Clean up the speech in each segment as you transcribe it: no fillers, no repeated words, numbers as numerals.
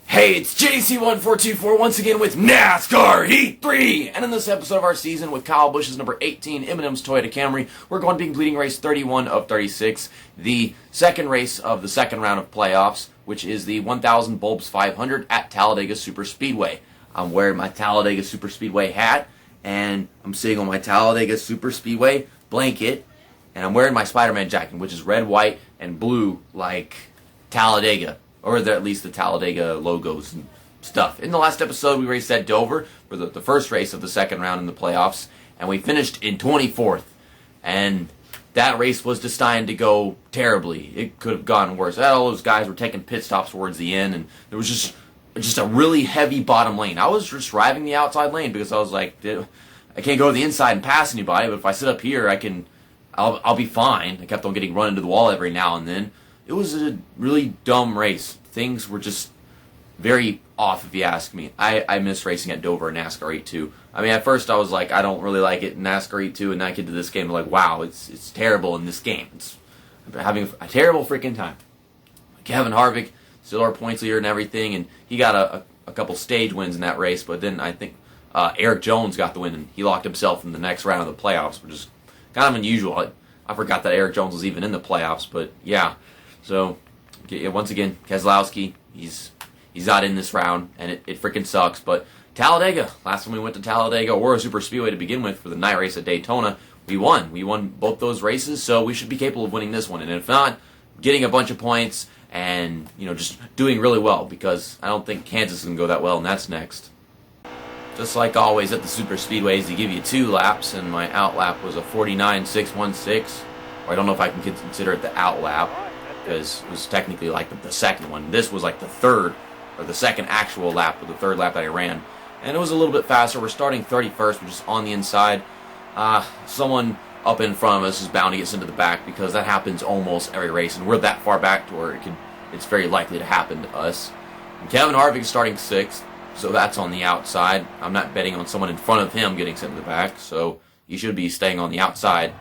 Hey, it's JC1424 once again with NASCAR Heat 3! And in this episode of our season with Kyle Busch's number 18 M&M's Toyota Camry, we're going to be completing race 31 of 36, the second race of the second round of playoffs, which is the 1000 Bulbs 500 at Talladega Superspeedway. I'm wearing my Talladega Superspeedway hat, and I'm sitting on my Talladega Superspeedway blanket, and I'm wearing my Spider-Man jacket, which is red, white, and blue like Talladega. Or at least the Talladega logos and stuff. In the last episode, we raced at Dover for the first race of the second round in the playoffs, and we finished in 24th. And that race was destined to go terribly. It could have gone worse. All those guys were taking pit stops towards the end, and there was just a really heavy bottom lane. I was just driving the outside lane because I was like, I can't go to the inside and pass anybody, but if I sit up here, I'll be fine. I kept on getting run into the wall every now and then. It was a really dumb race. Things were just very off, if you ask me. I miss racing at Dover in NASCAR Heat 2. I mean, at first I was like, I don't really like it in NASCAR Heat 2, and then I get to this game, I'm like, wow, it's terrible in this game. I'm having a terrible freaking time. Kevin Harvick, still our points leader and everything, and he got a couple stage wins in that race, but then I think Eric Jones got the win, and he locked himself in the next round of the playoffs, which is kind of unusual. I forgot that Eric Jones was even in the playoffs, but yeah. So, once again, Keselowski, he's not in this round, and it freaking sucks. But Talladega, last time we went to Talladega or a super speedway to begin with for the night race at Daytona, we won. We won both those races, so we should be capable of winning this one. And if not, getting a bunch of points and just doing really well, because I don't think Kansas is going to go that well, and that's next. Just like always at the super speedways, they give you 2 laps, and my out lap was a 49.616. Or I don't know if I can consider it the out lap, because it was technically like the second one. This was like the third, or the second actual lap, or the third lap that I ran. And it was a little bit faster. We're starting 31st, which is on the inside. Someone up in front of us is bound to get sent to the back, because that happens almost every race, and we're that far back to where it's very likely to happen to us. And Kevin Harvick is starting 6th, so that's on the outside. I'm not betting on someone in front of him getting sent to the back, so he should be staying on the outside.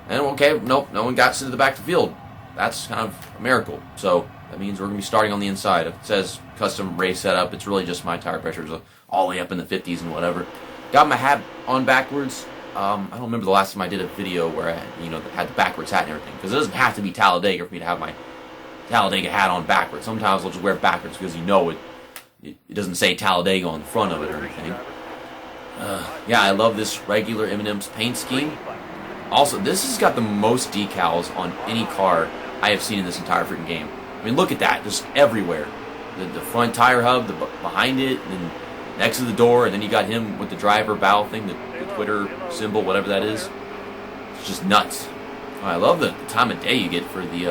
And okay, nope, no one got sent to the back of the field. That's kind of a miracle. So that means we're going to be starting on the inside. If it says custom race setup, it's really just my tire pressures all the way up in the 50s and whatever. Got my hat on backwards. I don't remember the last time I did a video where I had the backwards hat and everything, because it doesn't have to be Talladega for me to have my Talladega hat on backwards. Sometimes I'll just wear it backwards because it doesn't say Talladega on the front of it or anything. Yeah, I love this regular M&M's paint scheme. Also, this has got the most decals on any car I have seen in this entire freaking game. I mean, look at that, just everywhere. The front tire hub, behind it, and then next to the door, and then you got him with the driver bow thing, the Twitter symbol, whatever that is. It's just nuts. Oh, I love the time of day you get for the,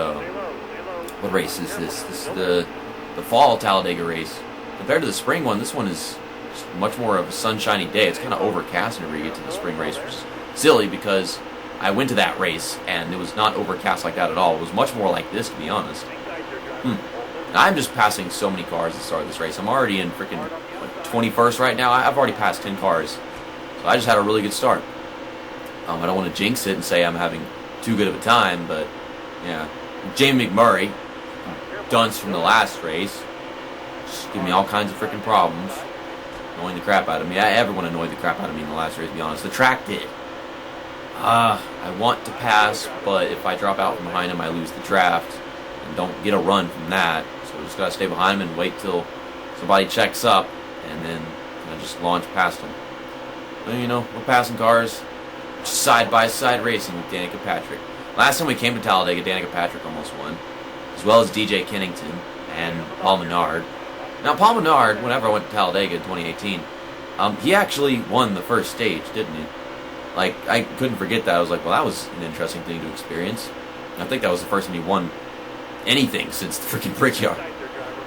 what race is this? This is the fall Talladega race. Compared to the spring one, this one is just much more of a sunshiny day. It's kind of overcast whenever you get to the spring race, which is silly because I went to that race, and it was not overcast like that at all. It was much more like this, to be honest. I'm just passing so many cars at the start of this race. I'm already in freaking 21st right now. I've already passed 10 cars. So I just had a really good start. I don't want to jinx it and say I'm having too good of a time, but yeah. Jamie McMurray, dunce from the last race, just giving me all kinds of freaking problems. Annoying the crap out of me. Everyone annoyed the crap out of me in the last race, to be honest. The track did. I want to pass, but if I drop out from behind him, I lose the draft and don't get a run from that. So I just gotta stay behind him and wait till somebody checks up, and then just launch past him. Well, we're passing cars, side by side racing with Danica Patrick. Last time we came to Talladega, Danica Patrick almost won, as well as DJ Kennington and Paul Menard. Now, Paul Menard, whenever I went to Talladega in 2018, he actually won the first stage, didn't he? Like, I couldn't forget that. I was like, well, that was an interesting thing to experience. And I think that was the first time he won anything since the freaking Brickyard.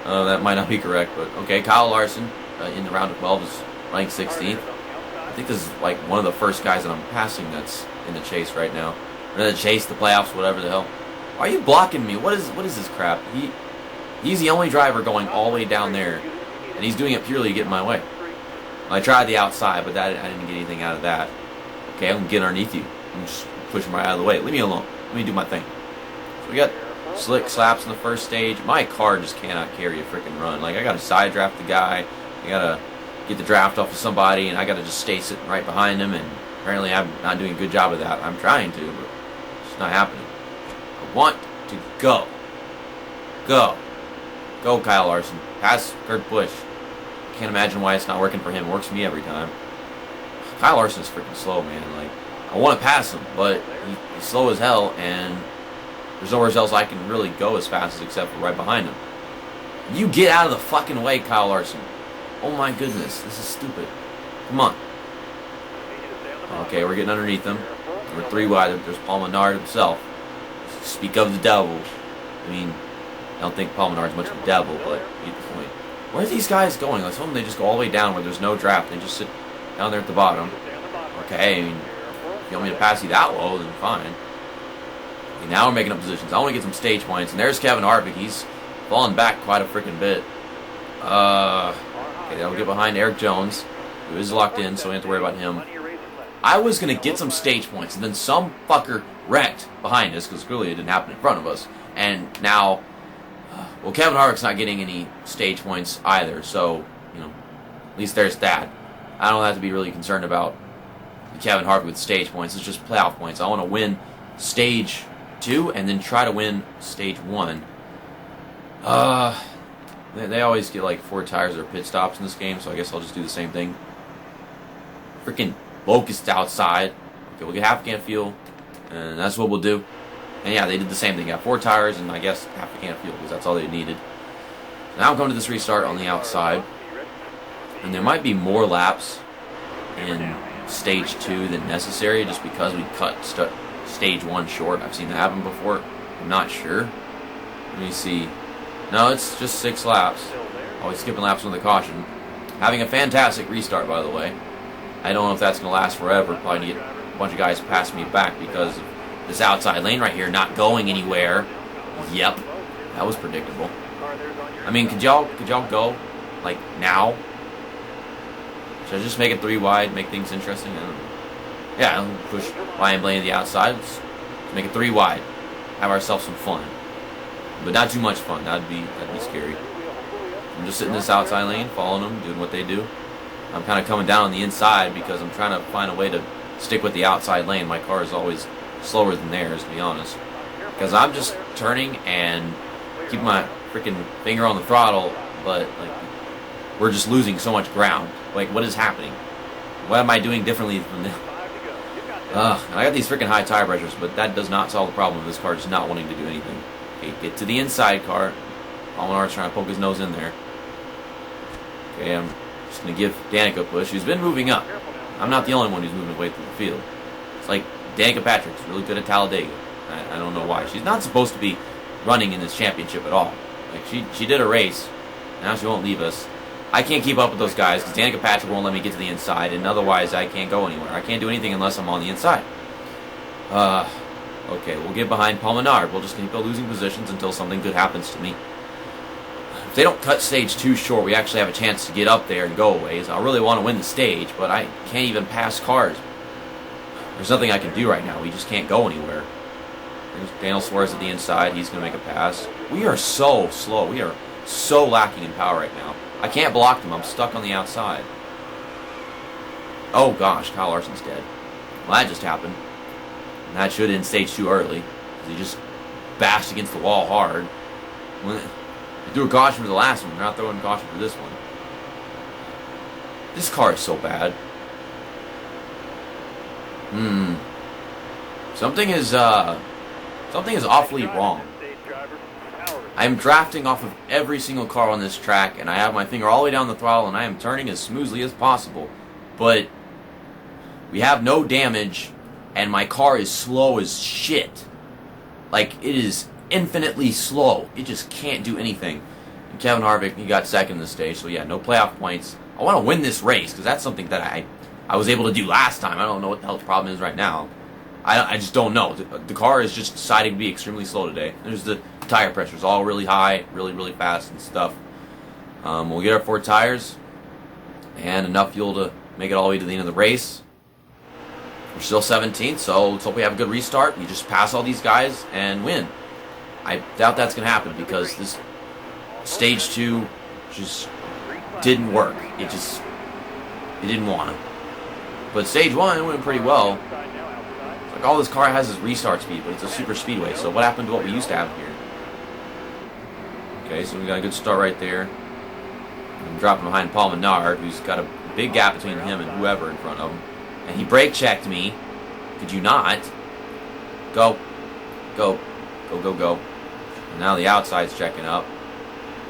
That might not be correct, but okay. Kyle Larson in the round of 12 is ranked 16th. I think this is like one of the first guys that I'm passing that's in the chase right now. Or the chase, the playoffs, whatever the hell. Why are you blocking me? What is this crap? He's the only driver going all the way down there, and he's doing it purely to get in my way. I tried the outside, but I didn't get anything out of that. Okay, I'm getting underneath you. I'm just pushing right out of the way. Leave me alone. Let me do my thing. So we got slick slaps in the first stage. My car just cannot carry a freaking run. Like, I gotta side draft the guy. I gotta get the draft off of somebody, and I gotta just stay sitting right behind him, and apparently I'm not doing a good job of that. I'm trying to, but it's not happening. I want to go. Go. Go, Kyle Larson. Pass Kurt Busch. Can't imagine why it's not working for him. It works for me every time. Kyle Larson is freaking slow, man. Like, I want to pass him, but he's slow as hell, and there's nowhere else I can really go as fast as except for right behind him. You get out of the fucking way, Kyle Larson. Oh my goodness, this is stupid. Come on. Okay, we're getting underneath him. We're 3 wide. There's Paul Menard himself. Speak of the devil. I mean, I don't think Paul Menard's much of a devil, but you get the point. Where are these guys going? Let's hope they just go all the way down where there's no draft. They just sit down there at the bottom. Okay, I mean, if you want me to pass you that low, then fine. Okay, now we're making up positions. I want to get some stage points. And there's Kevin Harvick. He's fallen back quite a freaking bit. Okay, that'll get behind Eric Jones, who is locked in, so we don't have to worry about him. I was going to get some stage points, and then some fucker wrecked behind us, because clearly it didn't happen in front of us. And now, well, Kevin Harvick's not getting any stage points either, so, you know, at least there's that. I don't have to be really concerned about Kevin Harvick with stage points. It's just playoff points. I want to win stage 2 and then try to win stage 1. They always get like 4 tires or pit stops in this game, so I guess I'll just do the same thing. Freaking Locust outside. Okay, we'll get half a can of fuel, and that's what we'll do. And yeah, they did the same thing. Got 4 tires and I guess half a can of fuel, because that's all they needed. Now I'm going to this restart on the outside. And there might be more laps in stage 2 than necessary, just because we cut stage 1 short. I've seen that happen before. I'm not sure. Let me see. No, it's just 6 laps. Always skipping laps with the caution. Having a fantastic restart, by the way. I don't know if that's going to last forever. Probably get a bunch of guys passing me back because of this outside lane right here not going anywhere. Yep, that was predictable. I mean, could y'all go like now? Should I just make it 3 wide, make things interesting? I don't know. Yeah, I'll push Ryan Blaney to the outside. Let's make it 3 wide. Have ourselves some fun, but not too much fun. That'd be scary. I'm just sitting in this outside lane, following them, doing what they do. I'm kind of coming down on the inside because I'm trying to find a way to stick with the outside lane. My car is always slower than theirs, to be honest, because I'm just turning and keeping my freaking finger on the throttle, but like we're just losing so much ground. Like, what is happening? What am I doing differently from them? I got these freaking high tire pressures, but that does not solve the problem of this car just not wanting to do anything. Okay, get to the inside car. Paul Menard's trying to poke his nose in there. Okay, I'm just going to give Danica a push, who's been moving up. I'm not the only one who's moving away through the field. It's like Danica Patrick's really good at Talladega. I don't know why. She's not supposed to be running in this championship at all. Like, she did a race. Now she won't leave us. I can't keep up with those guys because Danica Patrick won't let me get to the inside, and otherwise I can't go anywhere. I can't do anything unless I'm on the inside. Okay, we'll get behind Paul Menard. We'll just keep losing positions until something good happens to me. If they don't cut stage 2 short, we actually have a chance to get up there and go a ways. I really want to win the stage, but I can't even pass cars. There's nothing I can do right now. We just can't go anywhere. There's Daniel Suarez at the inside. He's going to make a pass. We are so slow. We are so lacking in power right now. I can't block them. I'm stuck on the outside. Oh gosh, Kyle Larson's dead. Well, that just happened. And that should end stage 2 early. He just bashed against the wall hard. They threw a caution for the last one. They're not throwing a caution for this one. This car is so bad. Something is awfully wrong. I'm drafting off of every single car on this track, and I have my finger all the way down the throttle, and I am turning as smoothly as possible. But we have no damage, and my car is slow as shit. Like, it is infinitely slow. It just can't do anything. And Kevin Harvick, he got second in the stage, so yeah, no playoff points. I want to win this race, because that's something that I was able to do last time. I don't know what the hell the problem is right now. I just don't know. The car is just deciding to be extremely slow today. There's the tire pressures all really high, really fast and stuff. We'll get our 4 tires and enough fuel to make it all the way to the end of the race. We're still 17th, so let's hope we have a good restart. We just pass all these guys and win. I doubt that's going to happen because this stage 2 just didn't work. It didn't want to. But stage 1 went pretty well. Like all this car has is restart speed, but it's a super speedway. So what happened to what we used to have here? Okay, so we got a good start right there. I'm dropping behind Paul Menard, who's got a big gap between him and whoever in front of him. And he brake checked me. Could you not? Go. Go. Go, go, go. And now the outside's checking up.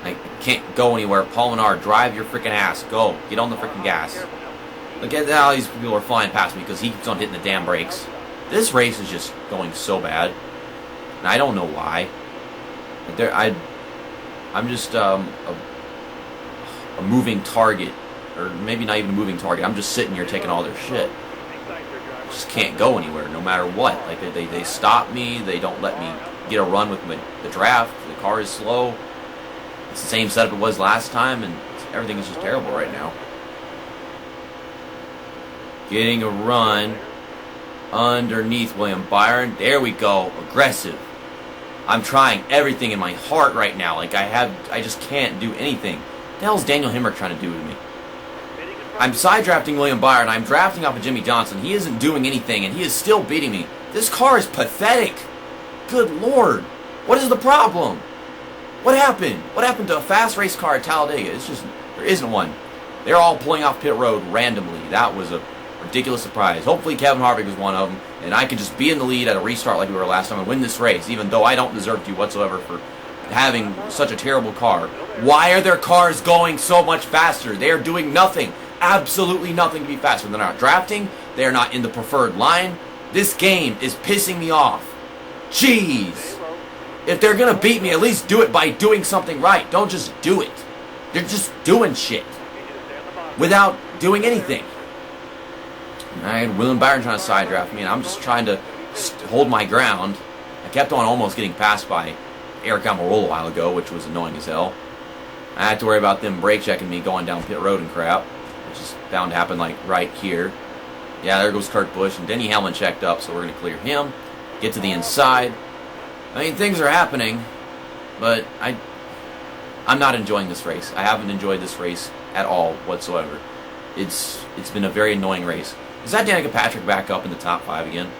I can't go anywhere. Paul Menard, drive your freaking ass. Go. Get on the freaking gas. Look at how these people are flying past me because he keeps on hitting the damn brakes. This race is just going so bad. And I don't know why. I'm just a moving target. Or maybe not even a moving target. I'm just sitting here taking all their shit. Just can't go anywhere no matter what. Like they stop me. They don't let me get a run with the draft. The car is slow. It's the same setup it was last time, and everything is just terrible right now. Getting a run underneath William Byron. There we go. Aggressive. I'm trying everything in my heart right now. Like I just can't do anything. What the hell is Daniel Hemrick trying to do to me? I'm side drafting William Byron. I'm drafting off of Jimmy Johnson. He isn't doing anything, and he is still beating me. This car is pathetic. Good Lord. What is the problem? What happened? What happened to a fast race car at Talladega? It's just, there isn't one. They're all pulling off pit road randomly. That was a ridiculous surprise. Hopefully Kevin Harvick was one of them, and I could just be in the lead at a restart like we were last time and win this race, even though I don't deserve to whatsoever for having such a terrible car. Why are their cars going so much faster? They are doing nothing. Absolutely nothing to be faster. They're not drafting. They're not in the preferred line. This game is pissing me off. Jeez. If they're going to beat me, at least do it by doing something right. Don't just do it. They're just doing shit without doing anything. I had William Byron trying to side draft me, and I'm just trying to hold my ground. I kept on almost getting passed by Eric Almirola a while ago, which was annoying as hell. I had to worry about them brake checking me going down pit road and crap, which is bound to happen like right here. Yeah, there goes Kurt Busch, and Denny Hamlin checked up, so we're going to clear him. Get to the inside. I mean, things are happening, but I'm not enjoying this race. I haven't enjoyed this race at all whatsoever. It's been a very annoying race. Is that Danica Patrick back up in the top 5 again?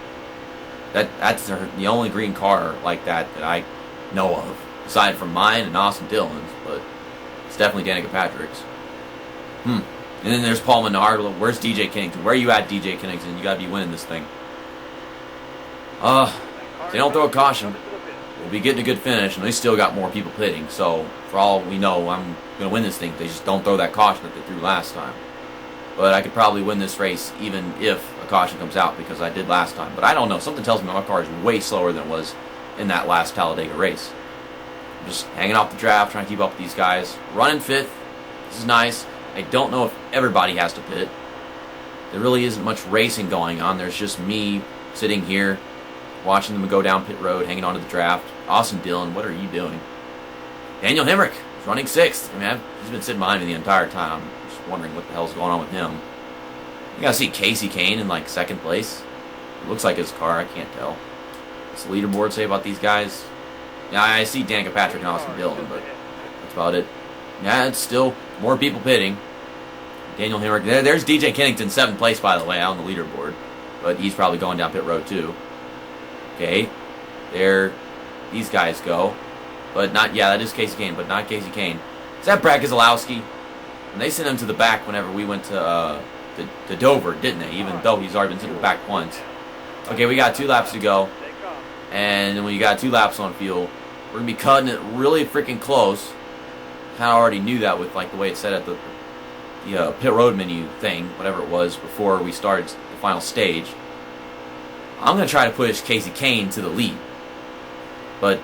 That's the only green car like that I know of, aside from mine and Austin Dillon's, but it's definitely Danica Patrick's. And then there's Paul Menard. Where's DJ Kennington? Where are you at, DJ Kennington? You got to be winning this thing. If they don't throw a caution, we'll be getting a good finish, and they still got more people pitting. So, for all we know, I'm going to win this thing. They just don't throw that caution that they threw last time. But I could probably win this race even if a caution comes out, because I did last time. But I don't know. Something tells me my car is way slower than it was in that last Talladega race. I'm just hanging off the draft, trying to keep up with these guys. Running 5th. This is nice. I don't know if everybody has to pit. There really isn't much racing going on. There's just me sitting here, watching them go down pit road, hanging on to the draft. Austin Dillon, what are you doing? Daniel Hemrick is running 6th. I mean, he's been sitting behind me the entire time. I'm just wondering what the hell's going on with him. You gotta see Casey Kane in like 2nd place. It looks like his car, I can't tell. What's the leaderboard say about these guys? Yeah, I see Danica Patrick and Austin Dillon, but that's about it. Yeah, it's still more people pitting. Daniel Hemrick. There's DJ Kennington, 7th place, by the way, on the leaderboard. But he's probably going down pit road, too. Okay. There these guys go. But not, yeah, that is Casey Kane, but not Casey Kane. Is that Brad Keselowski? And they sent him to the back whenever we went to Dover, didn't they? Even though he's already been to the back once. Okay, we got 2 laps to go. And when you got 2 laps on fuel, we're going to be cutting it really freaking close. Kind of already knew that with like the way it said at the pit road menu thing, whatever it was, before we started the final stage. I'm going to try to push Casey Kane to the lead. But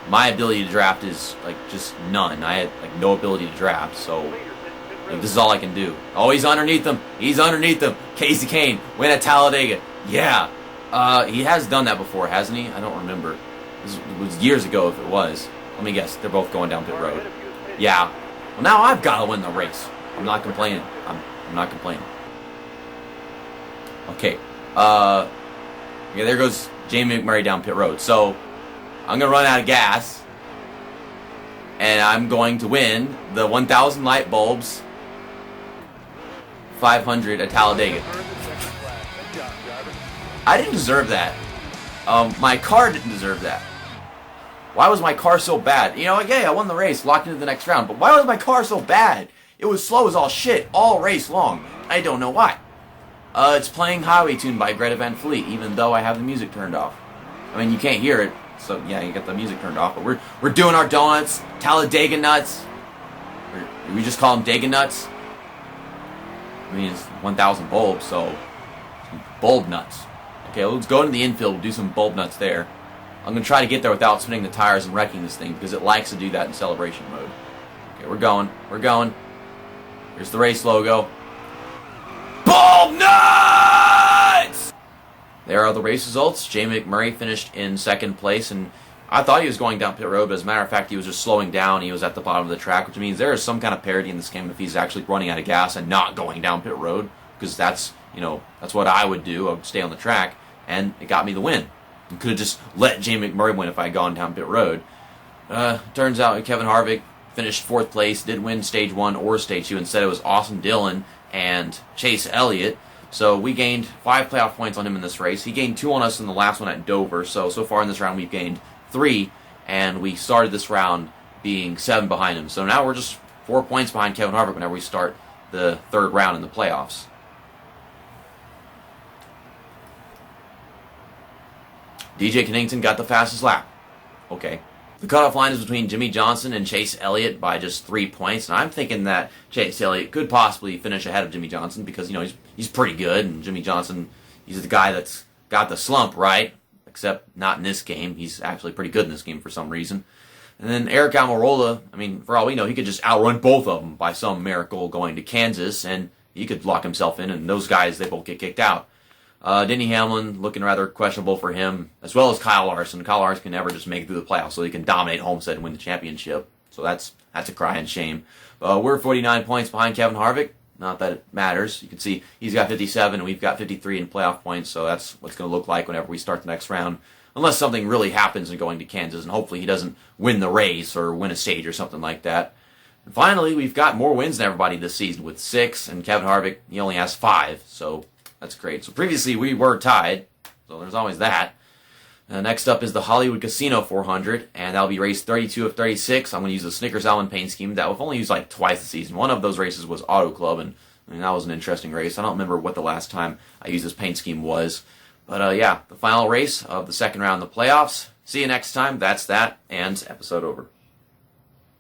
my ability to draft is like just none. I had like no ability to draft, so like, this is all I can do. Oh, he's underneath them. He's underneath them. Casey Kane, win at Talladega. Yeah. He has done that before, hasn't he? I don't remember. It was years ago if it was. Let me guess. They're both going down pit road. Yeah. Well, now I've got to win the race. I'm not complaining. I'm not complaining. Okay. Yeah, there goes Jamie McMurray down pit road. So, I'm going to run out of gas. And I'm going to win the 1,000 light bulbs 500 at Talladega. I didn't deserve that. My car didn't deserve that. Why was my car so bad? You know, yeah, I won the race, locked into the next round, but why was my car so bad? It was slow as all shit, all race long. I don't know why. It's playing Highway Tune by Greta Van Fleet, even though I have the music turned off. I mean, you can't hear it, so yeah, you got the music turned off, but we're doing our donuts, Talladega nuts. Or we just call them Dega nuts. I mean, it's 1,000 bulbs, so bulb nuts. Okay, let's go into the infield, we'll do some bulb nuts there. I'm going to try to get there without spinning the tires and wrecking this thing, because it likes to do that in celebration mode. Okay, we're going. Here's the race logo. Bulb nuts! There are the race results. Jay McMurray finished in second place, and I thought he was going down pit road, but as a matter of fact, he was just slowing down. He was at the bottom of the track, which means there is some kind of parity in this game if he's actually running out of gas and not going down pit road, because that's what I would do. I would stay on the track, and it got me the win. I could have just let Jay McMurray win if I had gone down pit road. Turns out Kevin Harvick finished fourth place, did win stage 1 or stage 2. Instead, it was Austin Dillon and Chase Elliott. So we gained 5 playoff points on him in this race. He gained 2 on us in the last one at Dover. So far in this round, we've gained 3, and we started this round being 7 behind him. So now we're just 4 points behind Kevin Harvick whenever we start the third round in the playoffs. DJ Kennington got the fastest lap. Okay. The cutoff line is between Jimmy Johnson and Chase Elliott by just 3 points, and I'm thinking that Chase Elliott could possibly finish ahead of Jimmy Johnson because, he's pretty good, and Jimmy Johnson, he's the guy that's got the slump, right? Except not in this game. He's actually pretty good in this game for some reason. And then Eric Almirola, for all we know, he could just outrun both of them by some miracle going to Kansas, and he could lock himself in, and those guys, they both get kicked out. Denny Hamlin looking rather questionable for him, as well as Kyle Larson. Kyle Larson can never just make it through the playoffs, so he can dominate Homestead and win the championship. So that's a crying shame. We're 49 points behind Kevin Harvick. Not that it matters. You can see he's got 57 and we've got 53 in playoff points, so that's what's going to look like whenever we start the next round. Unless something really happens in going to Kansas, and hopefully he doesn't win the race or win a stage or something like that. And finally, we've got more wins than everybody this season with 6, and Kevin Harvick, he only has 5, so that's great. So previously we were tied, so there's always that. Next up is the Hollywood Casino 400, and that'll be race 32 of 36. I'm going to use the Snickers Almond paint scheme that we've only used like twice this season. One of those races was Auto Club, and that was an interesting race. I don't remember what the last time I used this paint scheme was. But yeah, the final race of the second round of the playoffs. See you next time. That's that, and episode over.